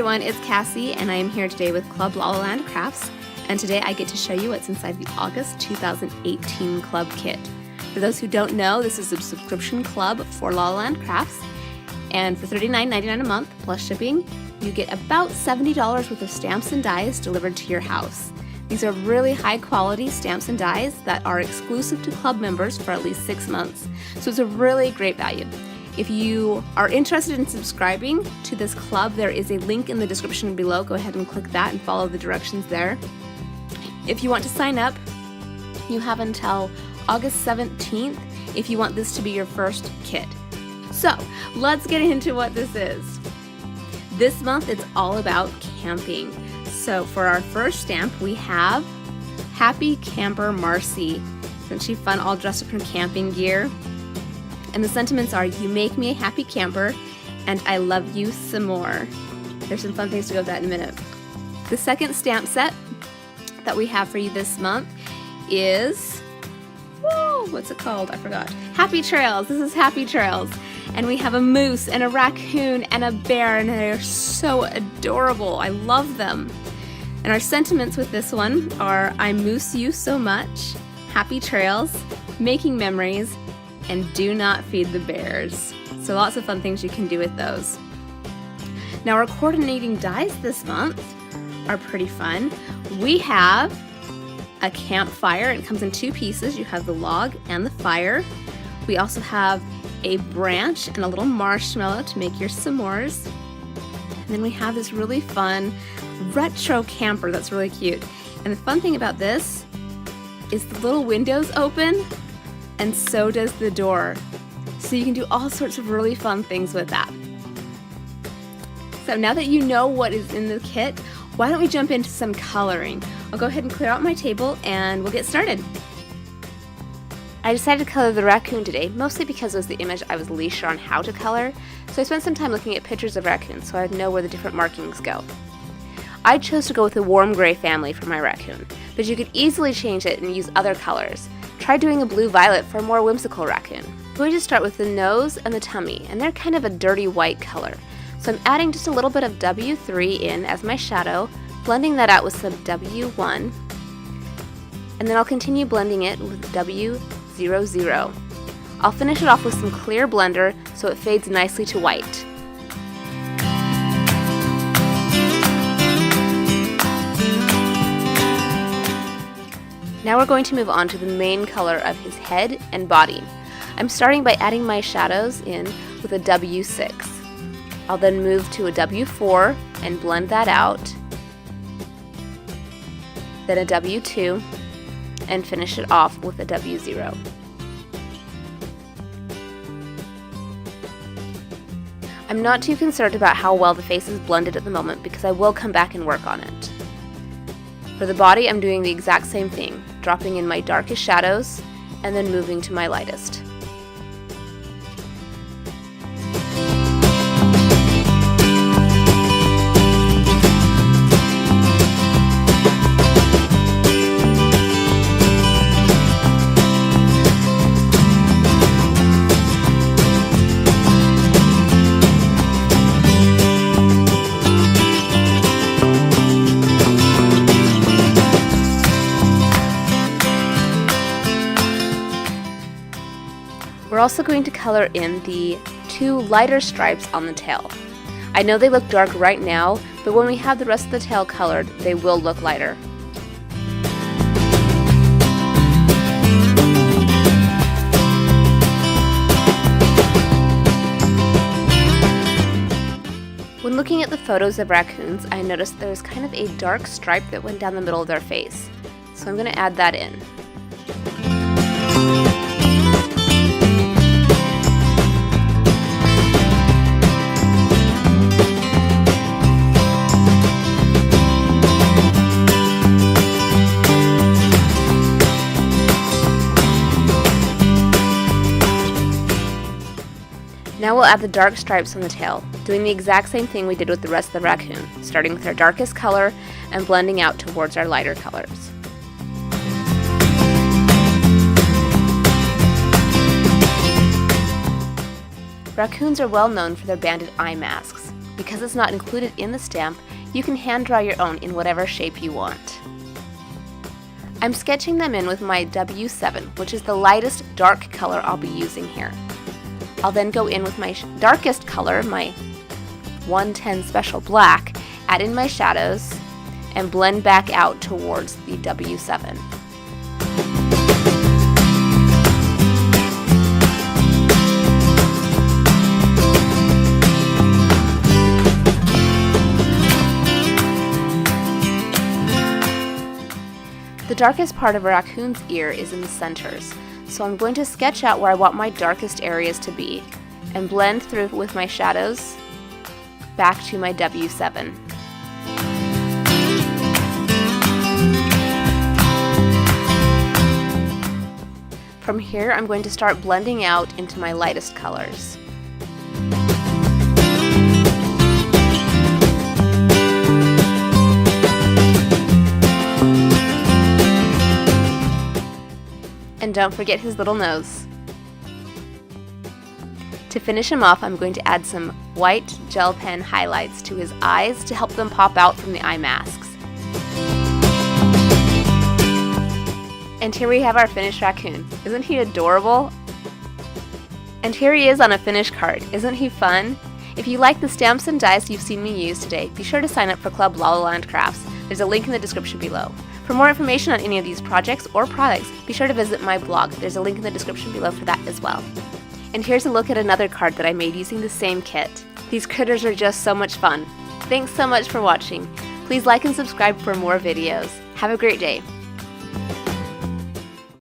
everyone, it's Cassie and I am here today with Club La La Land Crafts, and today I get to show you what's inside the August 2018 Club Kit. For those who don't know, this is a subscription club for La La Land Crafts, and for $39.99 a month plus shipping, you get about $70 worth of stamps and dies delivered to your house. These are really high quality stamps and dies that are exclusive to club members for at least 6 months, so it's a really great value. If you are interested in subscribing to this club, there is a link in the description below. Go ahead and click that and follow the directions there. If you want to sign up, you have until August 17th if you want this to be your first kit. So let's get into what this is. This month it's all about camping. So for our first stamp we have Happy Camper Marcy. Isn't she fun, all dressed up in camping gear? And the sentiments are, you make me a happy camper, and I love you some more. There's some fun things to go with that in a minute. The second stamp set that we have for you this month is, what's it called? I forgot. Happy Trails. This is Happy Trails. And we have a moose and a raccoon and a bear, and they're so adorable. I love them. And our sentiments with this one are, I moose you so much, happy trails, making memories, and do not feed the bears. So lots of fun things you can do with those. Now our coordinating dies this month are pretty fun. We have a campfire. It comes in 2 pieces. You have the log and the fire. We also have a branch and a little marshmallow to make your s'mores. And then we have this really fun retro camper that's really cute. And the fun thing about this is the little windows open, and so does the door. So you can do all sorts of really fun things with that. So now that you know what is in the kit, why don't we jump into some coloring? I'll go ahead and clear out my table and we'll get started. I decided to color the raccoon today, mostly because it was the image I was least sure on how to color, so I spent some time looking at pictures of raccoons so I'd know where the different markings go. I chose to go with the warm gray family for my raccoon, but you could easily change it and use other colors. Try doing a blue-violet for a more whimsical raccoon. I'm going to start with the nose and the tummy, and they're kind of a dirty white color. So I'm adding just a little bit of W3 in as my shadow, blending that out with some W1, and then I'll continue blending it with W00. I'll finish it off with some clear blender so it fades nicely to white. Now we're going to move on to the main color of his head and body. I'm starting by adding my shadows in with a W6. I'll then move to a W4 and blend that out, then a W2, and finish it off with a W0. I'm not too concerned about how well the face is blended at the moment because I will come back and work on it. For the body, I'm doing the exact same thing, dropping in my darkest shadows and then moving to my lightest. We're also going to color in the 2 lighter stripes on the tail. I know they look dark right now, but when we have the rest of the tail colored, they will look lighter. When looking at the photos of raccoons, I noticed there was kind of a dark stripe that went down the middle of their face. So I'm going to add that in. Now we'll add the dark stripes on the tail, doing the exact same thing we did with the rest of the raccoon, starting with our darkest color and blending out towards our lighter colors. Raccoons are well known for their banded eye masks. Because it's not included in the stamp, you can hand draw your own in whatever shape you want. I'm sketching them in with my W7, which is the lightest dark color I'll be using here. I'll then go in with my darkest color, my 110 Special Black, add in my shadows, and blend back out towards the W7. The darkest part of a raccoon's ear is in the centers, so I'm going to sketch out where I want my darkest areas to be, and blend through with my shadows back to my W7. From here, I'm going to start blending out into my lightest colors. And don't forget his little nose. To finish him off, I'm going to add some white gel pen highlights to his eyes to help them pop out from the eye masks. And here we have our finished raccoon. Isn't he adorable? And here he is on a finished card. Isn't he fun? If you like the stamps and dies you've seen me use today, be sure to sign up for Club La La Land Crafts. There's a link in the description below. For more information on any of these projects or products, be sure to visit my blog. There's a link in the description below for that as well. And here's a look at another card that I made using the same kit. These critters are just so much fun. Thanks so much for watching. Please like and subscribe for more videos. Have a great day.